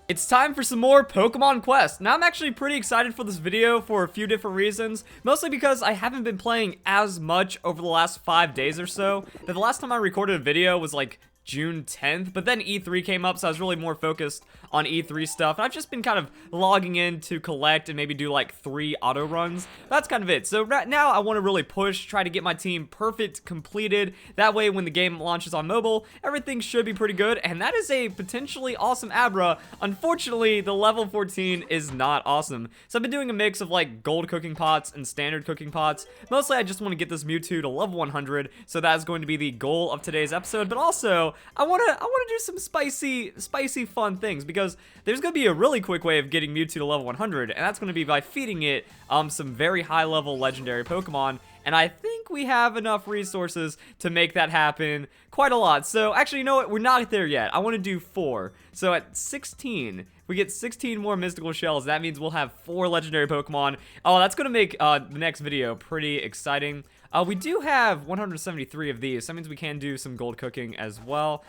It's time for some more Pokemon Quest. Now, I'm actually pretty excited for this video for a few different reasons. Mostly because I haven't been playing as much over the last 5 days or so. The last time I recorded a video was like June 10th, but then E3 came up, so I was really more focused on E3 stuff. And I've just been kind of logging in to collect and maybe do like 3 auto runs. That's kind of it. So right now I want to really push, try to get my team perfect, completed. That way when the game launches on mobile, everything should be pretty good. And that is a potentially awesome Abra. Unfortunately, the level 14 is not awesome. So I've been doing a mix of like gold cooking pots and standard cooking pots. Mostly I just want to get this Mewtwo to level 100. So that's going to be the goal of today's episode. But also, I want to do some spicy fun things, because there's going to be a really quick way of getting Mewtwo to level 100, and that's going to be by feeding it some very high level legendary Pokemon. And I think we have enough resources to make that happen quite a lot. So actually, you know what? We're not there yet. I want to do 4. So at 16, if we get 16 more mystical shells, that means we'll have 4 legendary Pokemon. Oh, that's going to make the next video pretty exciting. We do have 173 of these. So that means we can do some gold cooking as well.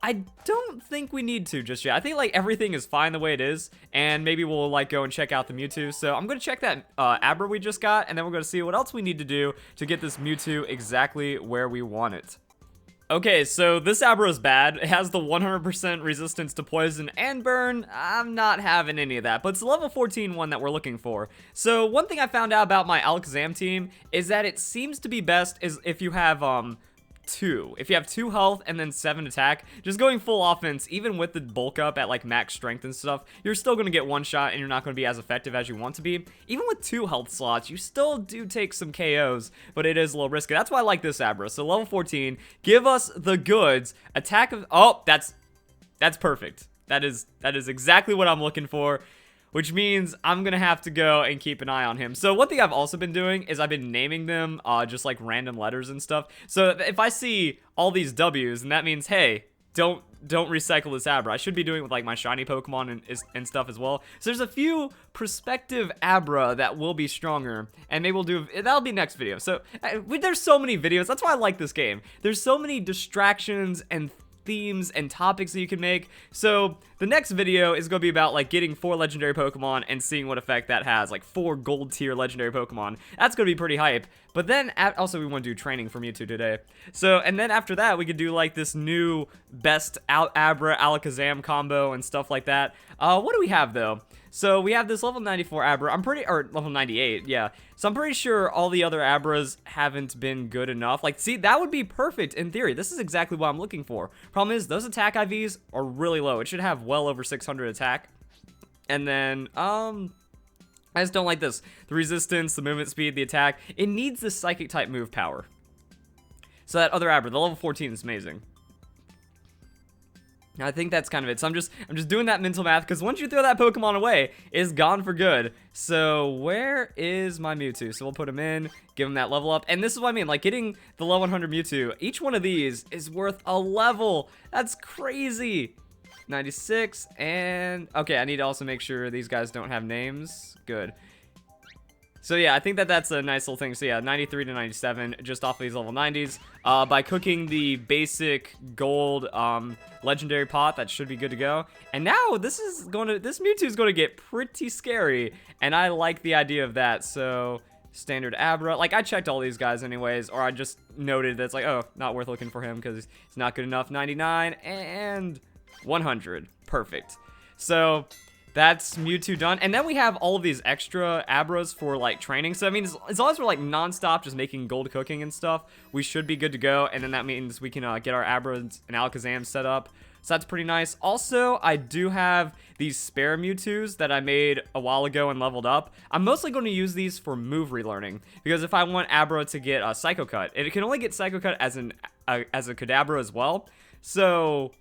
I don't think we need to just yet. I think like everything is fine the way it is, and maybe we'll like go and check out the Mewtwo. So I'm gonna check that Abra we just got, and then we're gonna see what else we need to do to get this Mewtwo exactly where we want it. Okay, so this Abra is bad. It has the 100% resistance to poison and burn. I'm not having any of that, but it's the level 14 one that we're looking for. So one thing I found out about my Alakazam team is that it seems to be best is if you have 2. If you have 2 health and then 7 attack, just going full offense, even with the bulk up at like max strength and stuff, you're still going to get one shot and you're not going to be as effective as you want to be. Even with 2 health slots, you still do take some KOs, but it is a little risky. That's why I like this Abra. So level 14, give us the goods. Attack of, oh, that's perfect. That is exactly what I'm looking for, which means I'm gonna have to go and keep an eye on him. So one thing I've also been doing is I've been naming them just like random letters and stuff. So if I see all these W's, and that means, hey, don't recycle this Abra. I should be doing it with like my shiny Pokemon and stuff as well. So there's a few prospective Abra that will be stronger, and maybe we'll do, that'll be next video. So there's so many videos. That's why I like this game. There's so many distractions and themes and topics that you can make. So the next video is going to be about like getting 4 legendary Pokemon and seeing what effect that has, like 4 gold tier legendary Pokemon. That's going to be pretty hype. But then also we want to do training for Mewtwo today. So, and then after that we could do like this new best Abra Alakazam combo and stuff like that. What do we have though? So we have this level 94 Abra, or level 98, yeah. So I'm pretty sure all the other Abras haven't been good enough. Like, see, that would be perfect in theory. This is exactly what I'm looking for. Problem is, those attack IVs are really low. It should have well over 600 attack. And then, I just don't like this. The resistance, the movement speed, the attack. It needs the psychic type move power. So that other Abra, the level 14 is amazing. I think that's kind of it. So I'm just doing that mental math, because once you throw that Pokemon away, it's gone for good. So where is my Mewtwo? So we'll put him in, give him that level up. And this is what I mean, like getting the level 100 Mewtwo, each one of these is worth a level. That's crazy. 96, and okay, I need to also make sure these guys don't have names. Good. So yeah, I think that's a nice little thing. So yeah, 93 to 97, just off of these level 90s. By cooking the basic gold legendary pot, that should be good to go. And now this Mewtwo is going to get pretty scary, and I like the idea of that. So standard Abra, like I checked all these guys anyways, or I just noted that it's like, oh, not worth looking for him because he's not good enough. 99 and 100, perfect. So that's Mewtwo done. And then we have all of these extra Abras for like training. So I mean, as long as we're like non-stop just making gold cooking and stuff, we should be good to go. And then that means we can get our Abras and Alakazam set up. So that's pretty nice. Also, I do have these spare Mewtwo's that I made a while ago and leveled up. I'm mostly going to use these for move relearning, because if I want Abra to get a Psycho Cut, it can only get Psycho Cut as a Kadabra as well. So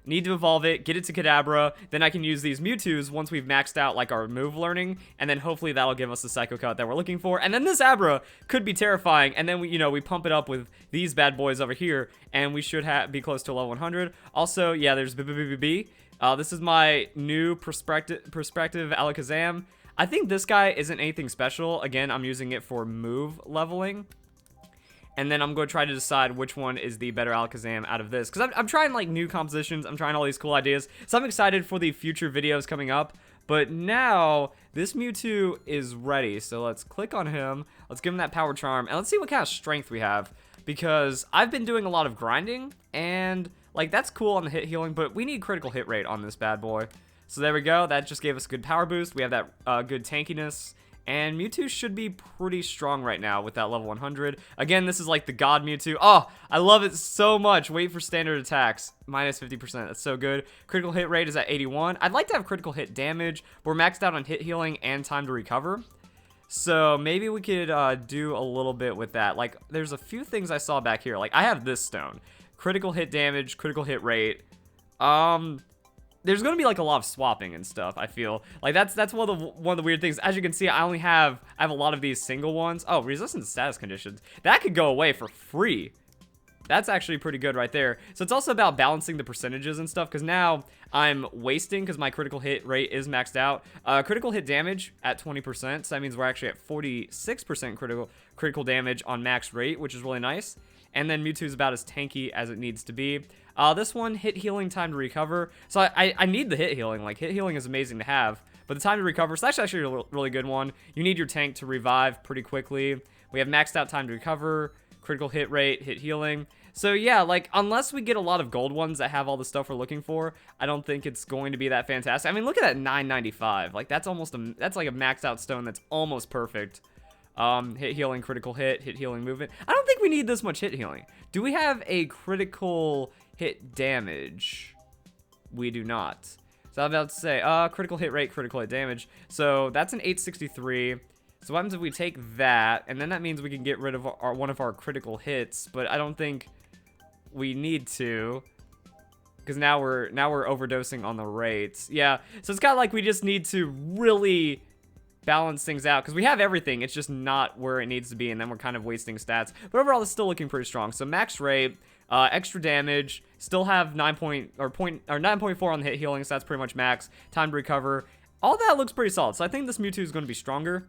need to evolve it, get it to Kadabra, then I can use these Mewtwo's once we've maxed out like our move learning, and then hopefully that'll give us the Psycho Cut that we're looking for. And then this Abra could be terrifying, and then we pump it up with these bad boys over here, and we should be close to level 100. Also, yeah, there's B. This is my new perspective Alakazam. I think this guy isn't anything special. Again, I'm using it for move leveling. and then I'm going to try to decide which one is the better Alakazam out of this. Because I'm trying, like, new compositions. I'm trying all these cool ideas. So I'm excited for the future videos coming up. But now, this Mewtwo is ready. So let's click on him. Let's give him that Power Charm. And let's see what kind of strength we have. Because I've been doing a lot of grinding. And, like, that's cool on the hit healing. But we need critical hit rate on this bad boy. So there we go. That just gave us good power boost. We have that good tankiness. And Mewtwo should be pretty strong right now with that level 100. Again, this is like the God Mewtwo. Oh, I love it so much. Wait for standard attacks. Minus 50%. That's so good. Critical hit rate is at 81. I'd like to have critical hit damage. We're maxed out on hit healing and time to recover. So maybe we could do a little bit with that. Like, there's a few things I saw back here. Like, I have this stone. Critical hit damage, critical hit rate. There's gonna be like a lot of swapping and stuff. I feel like that's one of the weird things. As you can see, I have a lot of these single ones. Oh, resistant to status conditions. That could go away for free. That's actually pretty good right there. So it's also about balancing the percentages and stuff, because now I'm wasting because my critical hit rate is maxed out. Critical hit damage at 20%. So that means we're actually at 46% critical damage on max rate, which is really nice. And then Mewtwo is about as tanky as it needs to be. This one, hit healing, time to recover. So I need the hit healing. Like, hit healing is amazing to have. But the time to recover, so that's actually a really good one. You need your tank to revive pretty quickly. We have maxed out time to recover, critical hit rate, hit healing. So yeah, like, unless we get a lot of gold ones that have all the stuff we're looking for, I don't think it's going to be that fantastic. I mean, look at that 995. Like, that's almost that's like a maxed out stone that's almost perfect. Hit healing, critical hit healing movement. I don't think we need this much hit healing. Do we have a critical hit damage? We do not. So I'm about to say, critical hit rate, critical hit damage. So that's an 863. So what happens if we take that, and then that means we can get rid of one of our critical hits, but I don't think we need to, because now we're overdosing on the rates. Yeah, so it's kind of like we just need to really balance things out, because we have everything, it's just not where it needs to be, and then we're kind of wasting stats. But overall, it's still looking pretty strong. So max rate, extra damage, still have 9.4 on the hit healing, so that's pretty much max. Time to recover, all that looks pretty solid. So I think this Mewtwo is going to be stronger,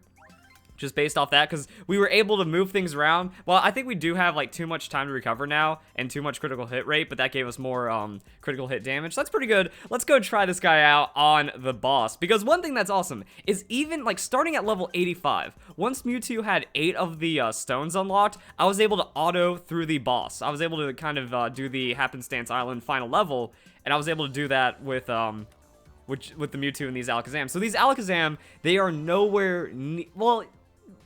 just based off that, because we were able to move things around. Well, I think we do have, like, too much time to recover now, and too much critical hit rate, but that gave us more, critical hit damage, so that's pretty good. Let's go try this guy out on the boss, because one thing that's awesome is even, like, starting at level 85, once Mewtwo had 8 of the, stones unlocked, I was able to auto through the boss. I was able to kind of, do the Happenstance Island final level, and I was able to do that with the Mewtwo and these Alakazam. So these Alakazam, they are nowhere, well,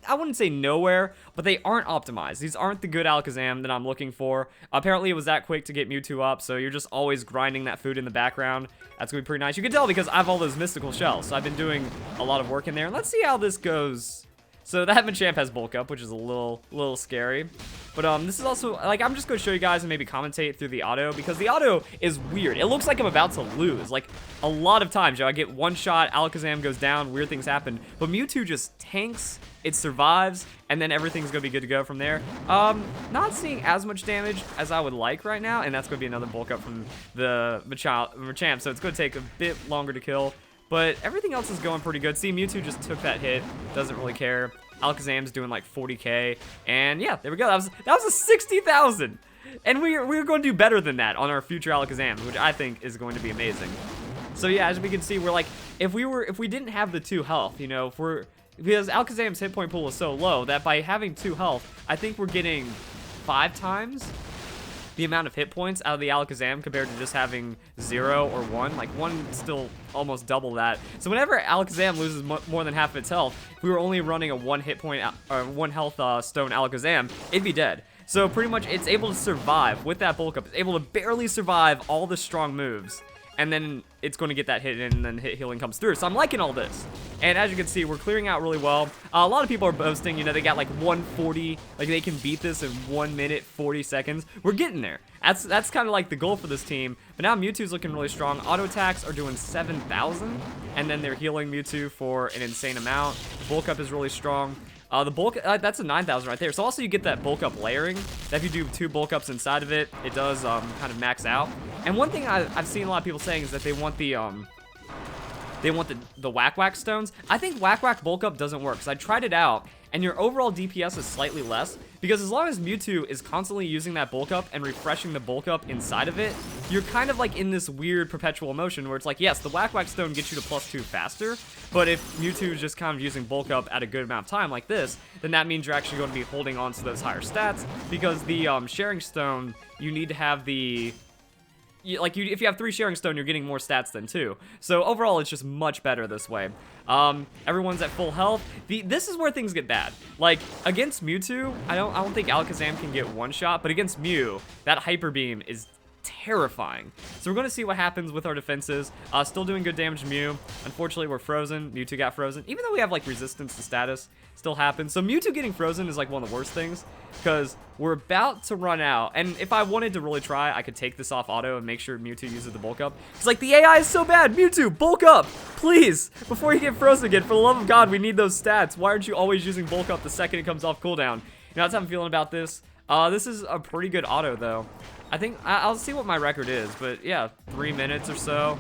I wouldn't say nowhere, but they aren't optimized. These aren't the good Alakazam that I'm looking for. Apparently, it was that quick to get Mewtwo up, so you're just always grinding that food in the background. That's going to be pretty nice. You can tell because I have all those mystical shells, so I've been doing a lot of work in there. Let's see how this goes. So that Machamp has bulk up, which is a little scary. But this is also, like, I'm just going to show you guys and maybe commentate through the auto, because the auto is weird. It looks like I'm about to lose. Like, a lot of times, I get one shot, Alakazam goes down, weird things happen. But Mewtwo just tanks, it survives, and then everything's going to be good to go from there. Not seeing as much damage as I would like right now, and that's going to be another bulk up from the Machamp, so it's going to take a bit longer to kill. But everything else is going pretty good. See, Mewtwo just took that hit. Doesn't really care. Alakazam's doing like 40k. And yeah, there we go. That was a 60,000. And we're going to do better than that on our future Alakazams, which I think is going to be amazing. So yeah, as we can see, we're like, if we didn't have the 2 health, you know, because Alakazam's hit point pool is so low that by having 2 health, I think we're getting 5 times the amount of hit points out of the Alakazam compared to just having 0 or 1. Like, 1 still almost double that. So whenever Alakazam loses more than half of its health, if we were only running a 1 hit point or 1 health stone Alakazam, it'd be dead. So pretty much it's able to survive with that bulk up. It's able to barely survive all the strong moves. And then it's going to get that hit in, and then hit healing comes through. So I'm liking all this. And as you can see, we're clearing out really well. A lot of people are boasting, you know, they got like 140, like they can beat this in 1 minute, 40 seconds. We're getting there. That's kind of like the goal for this team. But now Mewtwo's looking really strong. Auto attacks are doing 7,000, and then they're healing Mewtwo for an insane amount. The bulk up is really strong. The bulk, that's a 9,000 right there. So also you get that bulk up layering, that if you do 2 bulk ups inside of it, it does kind of max out. And one thing I've seen a lot of people saying is that they want the Whack Whack stones. I think Whack Whack bulk up doesn't work, because I tried it out, and your overall DPS is slightly less, because as long as Mewtwo is constantly using that bulk up and refreshing the bulk up inside of it, you're kind of like in this weird perpetual motion where it's like, yes, the Whack Whack Stone gets you to +2 faster, but if Mewtwo is just kind of using bulk up at a good amount of time like this, then that means you're actually going to be holding on to those higher stats, because the Sharing Stone, you need to have the... if you have 3 Sharing Stone, you're getting more stats than 2. So overall, it's just much better this way. Everyone's at full health. This is where things get bad. Like, against Mewtwo, I don't think Alakazam can get one shot, but against Mew, that Hyper Beam is terrifying. So we're going to see what happens with our defenses. Still doing good damage to Mew. Unfortunately, we're frozen. Mewtwo got frozen. Even though we have, like, resistance to status, still happens. So Mewtwo getting frozen is, like, one of the worst things, because we're about to run out. And if I wanted to really try, I could take this off auto and make sure Mewtwo uses the bulk up. It's like, the AI is so bad. Mewtwo, bulk up, please, before you get frozen again. For the love of God, we need those stats. Why aren't you always using bulk up the second it comes off cooldown? You know, that's how I'm feeling about this. This is a pretty good auto, though. I think I'll see what my record is, but yeah, 3 minutes or so.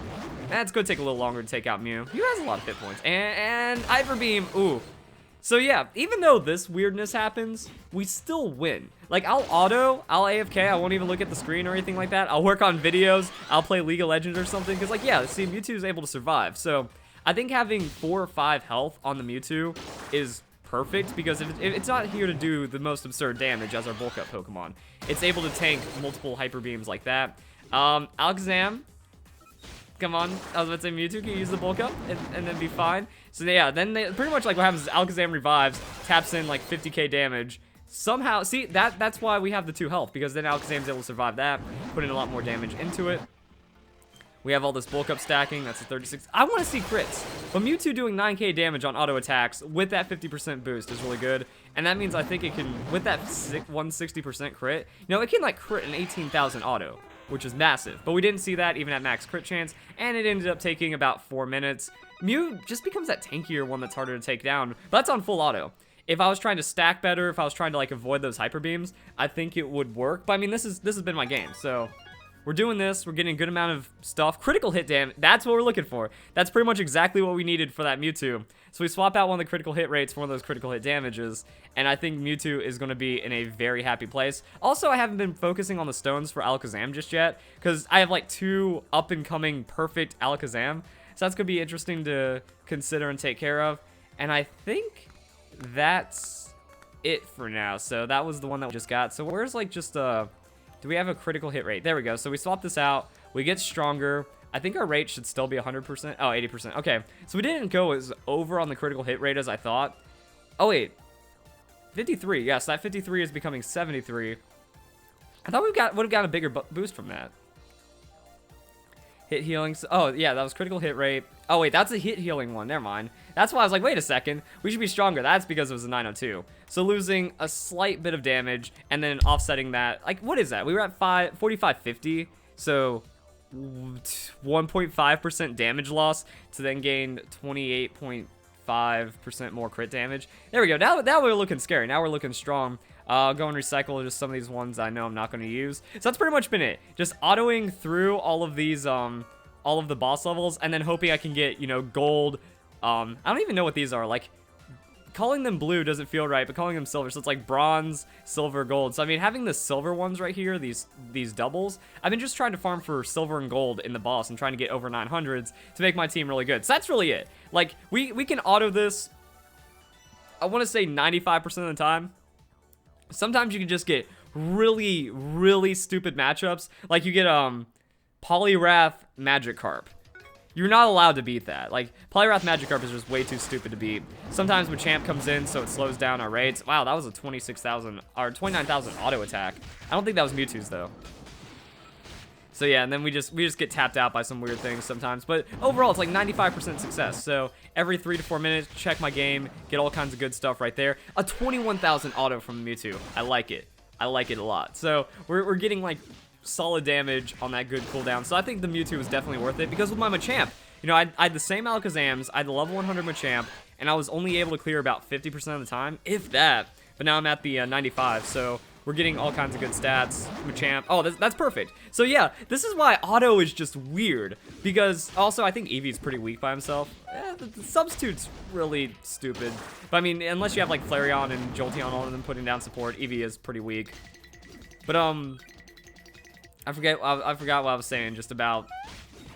It's gonna take a little longer to take out Mew. Mew has a lot of hit points, and Hyper Beam. Ooh. So yeah, even though this weirdness happens, we still win. Like, I'll AFK, I won't even look at the screen or anything like that. I'll work on videos, I'll play League of Legends or something, because like, yeah, see, Mewtwo is able to survive. So I think having 4 or 5 health on the Mewtwo is perfect, because if it's not here to do the most absurd damage as our bulk up Pokemon, it's able to tank multiple Hyper Beams like that. Alakazam, come on, I was about to say Mewtwo can use the bulk up and then be fine. So yeah, then pretty much like what happens is Alakazam revives, taps in like 50k damage. Somehow, see, that's why we have the 2 health, because then Alakazam's able to survive that, put in a lot more damage into it. We have all this bulk up stacking. That's a 36. I want to see crits. But Mewtwo doing 9k damage on auto attacks with that 50% boost is really good. And that means I think it can, with that 160% crit, you know, it can like crit an 18,000 auto, which is massive. But we didn't see that even at max crit chance. And it ended up taking about 4 minutes. Mew just becomes that tankier one that's harder to take down. But that's on full auto. If I was trying to stack better, if I was trying to like avoid those Hyper Beams, I think it would work. But I mean, this has been my game, so... We're doing this, we're getting a good amount of stuff. Critical hit damage, that's what we're looking for. That's pretty much exactly what we needed for that Mewtwo. So we swap out one of the critical hit rates for one of those critical hit damages, and I think Mewtwo is going to be in a very happy place. Also, I haven't been focusing on the stones for Alakazam just yet, because I have like 2 up-and-coming perfect Alakazam. So that's going to be interesting to consider and take care of. And I think that's it for now. So that was the one that we just got. So where's like just do we have a critical hit rate? There we go. So we swap this out. We get stronger. I think our rate should still be 100%. Oh, 80%. Okay. So we didn't go as over on the critical hit rate as I thought. Oh, wait. 53. Yes, that 53 is becoming 73. I thought would have got a bigger boost from that. Hit healing. Oh, yeah, that was critical hit rate. Oh, wait, that's a hit healing one. Never mind. That's why I was like, wait a second. We should be stronger. That's because it was a 902. So losing a slight bit of damage and then offsetting that. Like, what is that? We were at 4550. So 1.5% damage loss to then gain 28.5% more crit damage. There we go. Now we're looking scary. Now we're looking strong. I'll go and recycle just some of these ones I know I'm not going to use. So that's pretty much been it. Just autoing through all of these, all of the boss levels, and then hoping I can get, you know, gold. I don't even know what these are. Like, calling them blue doesn't feel right, but calling them silver. So it's like bronze, silver, gold. So I mean, having the silver ones right here, these doubles, I've been just trying to farm for silver and gold in the boss and trying to get over 900s to make my team really good. So that's really it. Like, we can auto this, I want to say 95% of the time. Sometimes you can just get really, really stupid matchups. Like, you get, Poliwrath Magikarp. You're not allowed to beat that. Like, Poliwrath Magikarp is just way too stupid to beat. Sometimes when Champ comes in, so it slows down our rates. Wow, that was a 26,000, or 29,000 auto attack. I don't think that was Mewtwo's, though. So yeah, and then we just get tapped out by some weird things sometimes. But overall, it's like 95% success. So every 3 to 4 minutes, check my game, get all kinds of good stuff right there. A 21,000 auto from Mewtwo. I like it. I like it a lot. So we're getting like solid damage on that good cooldown. So I think the Mewtwo was definitely worth it, because with my Machamp, you know, I had the same Alakazams, I had the level 100 Machamp, and I was only able to clear about 50% of the time, if that. But now I'm at the 95, so We're getting all kinds of good stats. Machamp. Oh, that's perfect. So yeah, this is why auto is just weird. Because also, I think Eevee's pretty weak by himself. The substitute's really stupid. But I mean, unless you have like Flareon and Jolteon all of them putting down support, Eevee is pretty weak. But I forgot what I was saying just about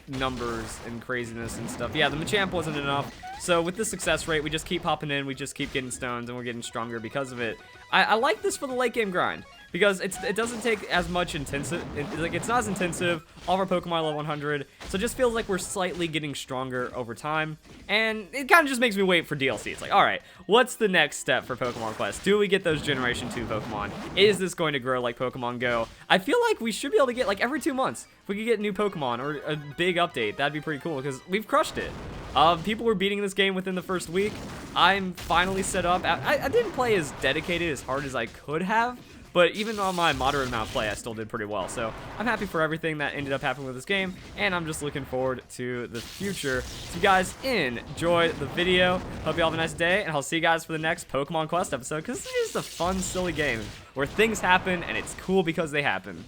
numbers and craziness and stuff. Yeah, the Machamp wasn't enough. So with the success rate, we just keep popping in, we just keep getting stones, and we're getting stronger because of it. I like this for the late game grind because it doesn't take as much intensive. It's not as intensive. All of our Pokemon are level 100, so it just feels like we're slightly getting stronger over time. And it kind of just makes me wait for DLC. It's like, all right, what's the next step for Pokemon Quest? Do we get those Generation 2 Pokemon? Is this going to grow like Pokemon Go? I feel like we should be able to get like every 2 months. If we could get new Pokemon or a big update, that'd be pretty cool because we've crushed it. People were beating this game within the first week. I'm finally set up. I didn't play as dedicated, as hard as I could have, but even on my moderate amount of play, I still did pretty well. So I'm happy for everything that ended up happening with this game, and I'm just looking forward to the future. So you guys enjoy the video. Hope you all have a nice day, and I'll see you guys for the next Pokemon Quest episode, because this is just a fun, silly game where things happen, and it's cool because they happen.